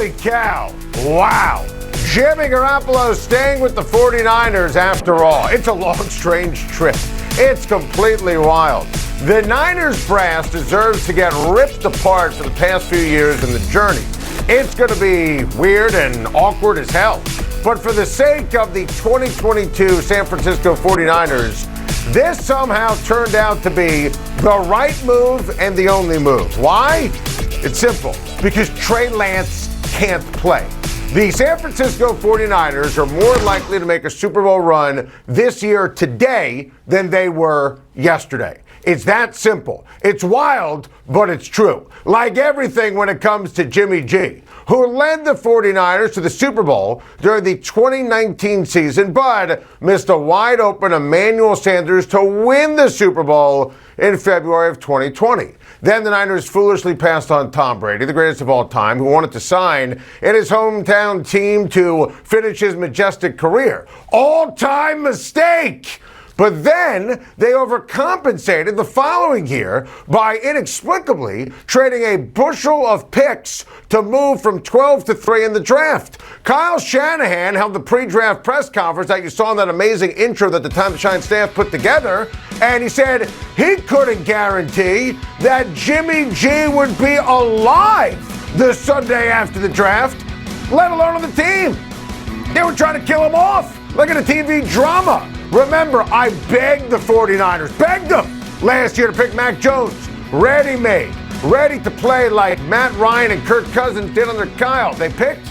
Holy cow. Wow. Jimmy Garoppolo staying with the 49ers after all. It's a long, strange trip. It's completely wild. The Niners brass deserves to get ripped apart for the past few years in the journey. It's going to be weird and awkward as hell. But for the sake of the 2022 San Francisco 49ers, this somehow turned out to be the right move and the only move. Why? It's simple. Because Trey Lance can't play. The San Francisco 49ers are more likely to make a Super Bowl run this year today than they were yesterday. It's that simple. It's wild, but it's true. Like everything when it comes to Jimmy G, who led the 49ers to the Super Bowl during the 2019 season, but missed a wide-open Emmanuel Sanders to win the Super Bowl in February of 2020. Then the Niners foolishly passed on Tom Brady, the greatest of all time, who wanted to sign in his hometown team to finish his majestic career. All-time mistake! But then they overcompensated the following year by inexplicably trading a bushel of picks to move from 12 to 3 in the draft. Kyle Shanahan held the pre-draft press conference that you saw in that amazing intro that the Time to Shine staff put together, and he said he couldn't guarantee that Jimmy G would be alive the Sunday after the draft, let alone on the team. They were trying to kill him off, like in a TV drama. Remember, I begged the 49ers, begged them last year to pick Mac Jones, ready-made, ready to play like Matt Ryan and Kirk Cousins did under Kyle. They picked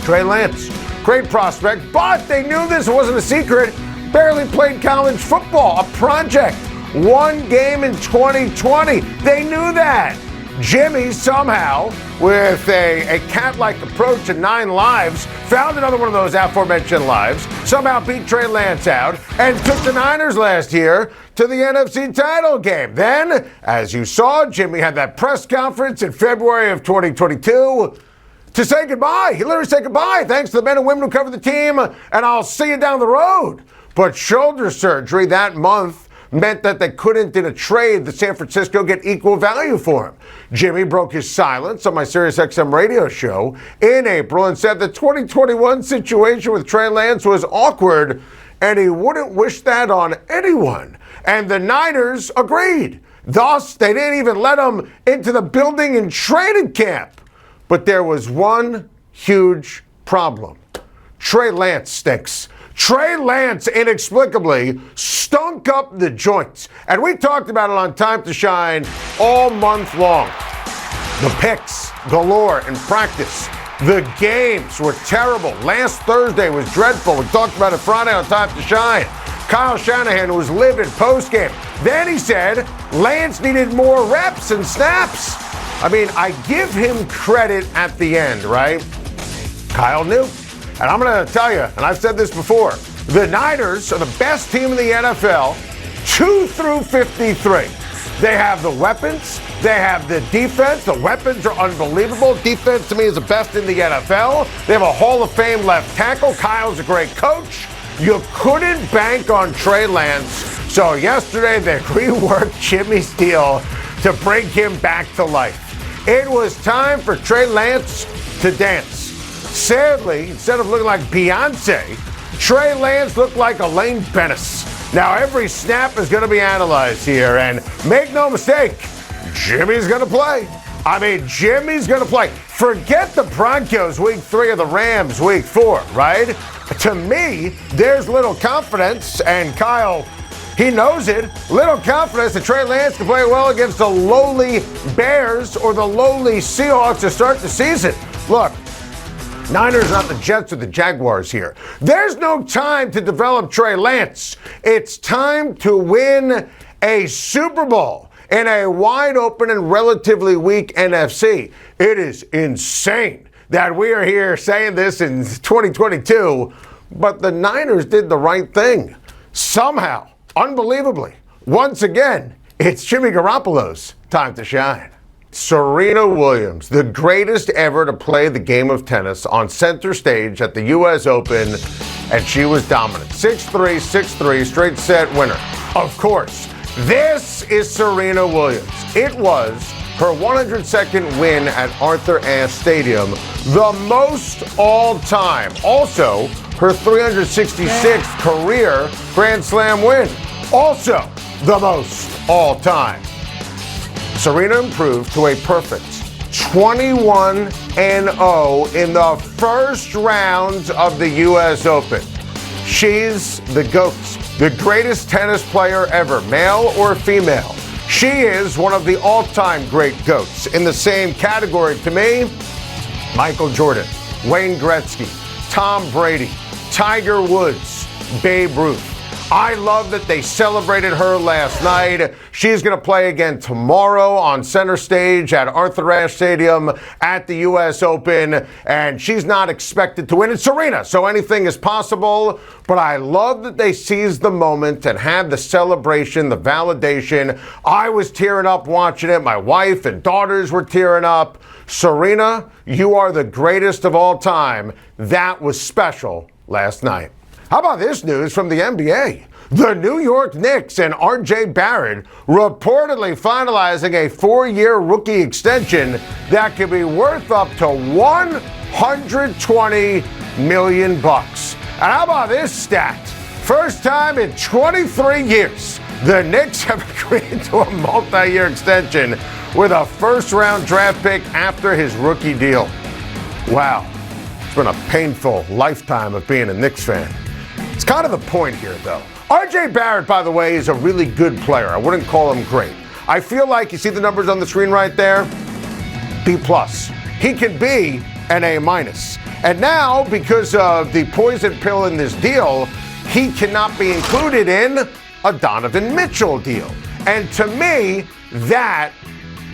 Trey Lance, great prospect, but they knew this wasn't a secret. Barely played college football, a project, one game in 2020. They knew that. Jimmy somehow, with a cat-like approach to 9 lives, found another one of those aforementioned lives, somehow beat Trey Lance out, and took the Niners last year to the NFC title game. Then, as you saw, Jimmy had that press conference in February of 2022 to say goodbye. He literally said goodbye. Thanks to the men and women who cover the team, and I'll see you down the road. But shoulder surgery that month meant that they couldn't, in a trade, the San Francisco get equal value for him. Jimmy broke his silence on my SiriusXM radio show in April and said the 2021 situation with Trey Lance was awkward and he wouldn't wish that on anyone. And the Niners agreed. Thus, they didn't even let him into the building in training camp. But there was one huge problem. Trey Lance stinks. Trey Lance inexplicably stunk up the joints. And we talked about it on Time to Shine all month long. The picks galore in practice. The games were terrible. Last Thursday was dreadful. We talked about it Friday on Time to Shine. Kyle Shanahan was livid post-game. Then he said Lance needed more reps and snaps. I mean, I give him credit at the end, right? Kyle knew. And I'm going to tell you, and I've said this before, the Niners are the best team in the NFL, 2 through 53. They have the weapons. They have the defense. The weapons are unbelievable. Defense, to me, is the best in the NFL. They have a Hall of Fame left tackle. Kyle's a great coach. You couldn't bank on Trey Lance. So yesterday, they reworked Jimmy's deal to bring him back to life. It was time for Trey Lance to dance. Sadly, instead of looking like Beyonce, Trey Lance looked like Elaine Bennis. Now, every snap is going to be analyzed here, and make no mistake, Jimmy's going to play. I mean, Jimmy's going to play. Forget the Broncos week 3 of the Rams week 4, right? To me, there's little confidence, and Kyle, he knows it, little confidence that Trey Lance can play well against the lowly Bears or the lowly Seahawks to start the season. Look, Niners, not the Jets or the Jaguars here. There's no time to develop Trey Lance. It's time to win a Super Bowl in a wide open and relatively weak NFC. It is insane that we are here saying this in 2022, but the Niners did the right thing. Somehow, unbelievably, once again, it's Jimmy Garoppolo's time to shine. Serena Williams, the greatest ever to play the game of tennis, on center stage at the U.S. Open, and she was dominant. 6-3, 6-3, straight set winner. Of course, this is Serena Williams. It was her 102nd win at Arthur Ashe Stadium, the most all-time. Also, her 366th career Grand Slam win, also the most all-time. Serena improved to a perfect 21-0 in the first round of the U.S. Open. She's the GOAT, the greatest tennis player ever, male or female. She is one of the all-time great GOATs. In the same category to me, Michael Jordan, Wayne Gretzky, Tom Brady, Tiger Woods, Babe Ruth. I love that they celebrated her last night. She's going to play again tomorrow on center stage at Arthur Ashe Stadium at the U.S. Open, and she's not expected to win. It's Serena, so anything is possible, but I love that they seized the moment and had the celebration, the validation. I was tearing up watching it. My wife and daughters were tearing up. Serena, you are the greatest of all time. That was special last night. How about this news from the NBA? The New York Knicks and RJ Barrett reportedly finalizing a 4-year rookie extension that could be worth up to $120 million. And how about this stat? First time in 23 years, the Knicks have agreed to a multi-year extension with a first-round draft pick after his rookie deal. Wow, it's been a painful lifetime of being a Knicks fan. It's kind of the point here, though. RJ Barrett, by the way, is a really good player. I wouldn't call him great. I feel like, you see the numbers on the screen right there? B+. He can be an A-. And now, because of the poison pill in this deal, he cannot be included in a Donovan Mitchell deal. And to me, that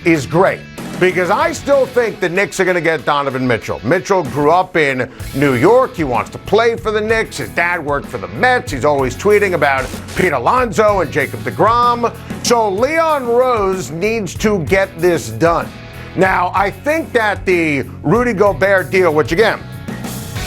is great. Because I still think the Knicks are going to get Donovan Mitchell. Mitchell grew up in New York. He wants to play for the Knicks. His dad worked for the Mets. He's always tweeting about Pete Alonso and Jacob deGrom. So Leon Rose needs to get this done. Now, I think that the Rudy Gobert deal, which again,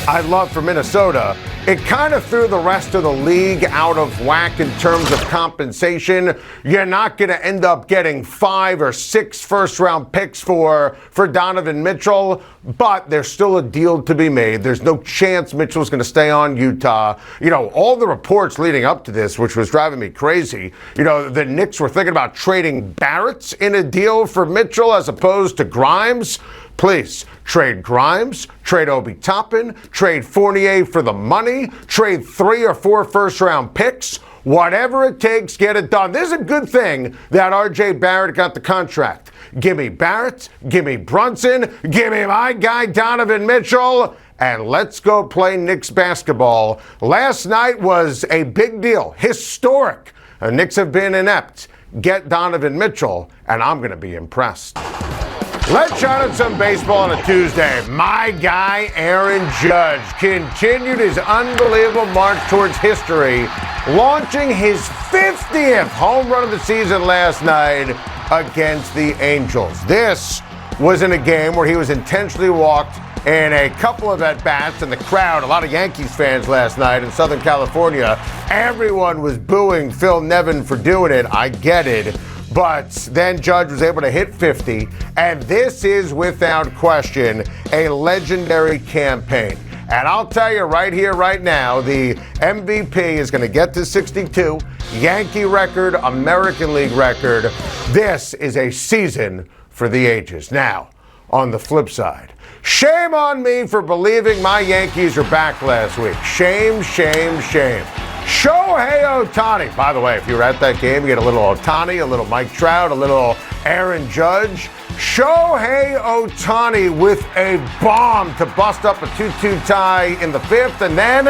I love for Minnesota, it kind of threw the rest of the league out of whack in terms of compensation. You're not going to end up getting 5 or 6 first-round picks for Donovan Mitchell, but there's still a deal to be made. There's no chance Mitchell's going to stay on Utah. You know, all the reports leading up to this, which was driving me crazy, you know, the Knicks were thinking about trading Barrett in a deal for Mitchell as opposed to Grimes. Please, trade Grimes, trade Obi Toppin, trade Fournier for the money, trade 3 or 4 first-round picks. Whatever it takes, get it done. This is a good thing that RJ Barrett got the contract. Give me Barrett, give me Brunson, give me my guy Donovan Mitchell, and let's go play Knicks basketball. Last night was a big deal, historic. The Knicks have been inept. Get Donovan Mitchell, and I'm going to be impressed. Let's shout out some baseball on a Tuesday. My guy, Aaron Judge, continued his unbelievable march towards history, launching his 50th home run of the season last night against the Angels. This was in a game where he was intentionally walked in a couple of at-bats, and the crowd, a lot of Yankees fans last night in Southern California, everyone was booing Phil Nevin for doing it. I get it. But then Judge was able to hit 50, and this is, without question, a legendary campaign. And I'll tell you right here, right now, the MVP is going to get to 62, Yankee record, American League record. This is a season for the ages. Now, on the flip side, shame on me for believing my Yankees are back last week. Shame, shame, shame. Shohei Ohtani. By the way, if you were at that game, you get a little Ohtani, a little Mike Trout, a little Aaron Judge. Shohei Ohtani with a bomb to bust up a 2-2 tie in the 5th, and then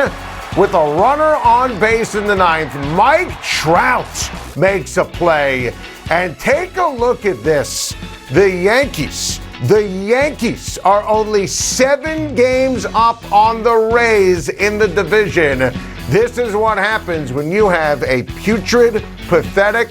with a runner on base in the 9th, Mike Trout makes a play. And take a look at this. The Yankees are only 7 games up on the Rays in the division. This is what happens when you have a putrid, pathetic,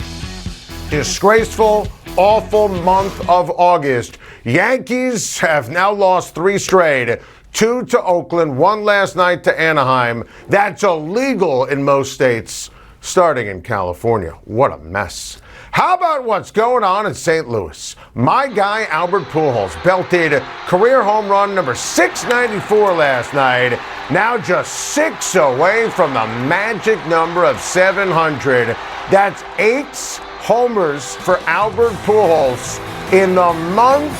disgraceful, awful month of August. Yankees have now lost 3 straight. 2 to Oakland, 1 last night to Anaheim. That's illegal in most states, starting in California. What a mess. How about what's going on in St. Louis? My guy Albert Pujols belted career home run number 694 last night, now just 6 away from the magic number of 700. That's 8 homers for Albert Pujols in the month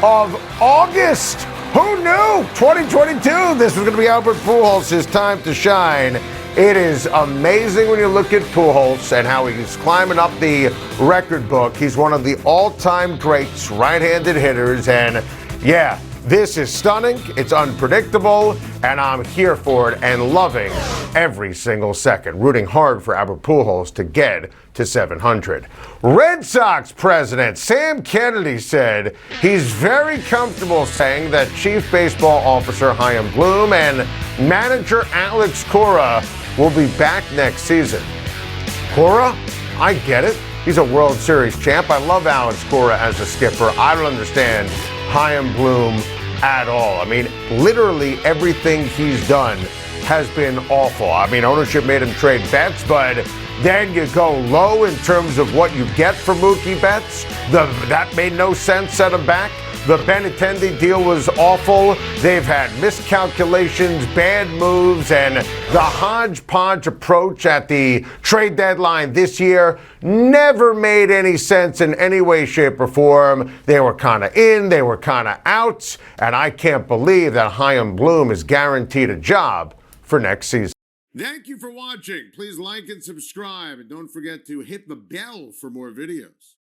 of August. Who knew? 2022, this was going to be Albert Pujols' time to shine. It is amazing when you look at Pujols and how he's climbing up the record book. He's one of the all-time greats, right-handed hitters, and yeah, this is stunning, it's unpredictable, and I'm here for it and loving every single second, rooting hard for Albert Pujols to get to 700. Red Sox president Sam Kennedy said he's very comfortable saying that Chief Baseball Officer Chaim Bloom and manager Alex Cora will be back next season. Cora? I get it. He's a World Series champ. I love Alex Cora as a skipper. I don't understand Chaim Bloom at all. I mean, literally everything he's done has been awful. I mean, ownership made him trade Betts, but then you go low in terms of what you get for Mookie Betts. That made no sense, set him back. The Benintendi deal was awful. They've had miscalculations, bad moves, and the hodgepodge approach at the trade deadline this year never made any sense in any way, shape, or form. They were kind of in, they were kind of out, and I can't believe that Chaim Bloom is guaranteed a job for next season. Thank you for watching. Please like and subscribe, and don't forget to hit the bell for more videos.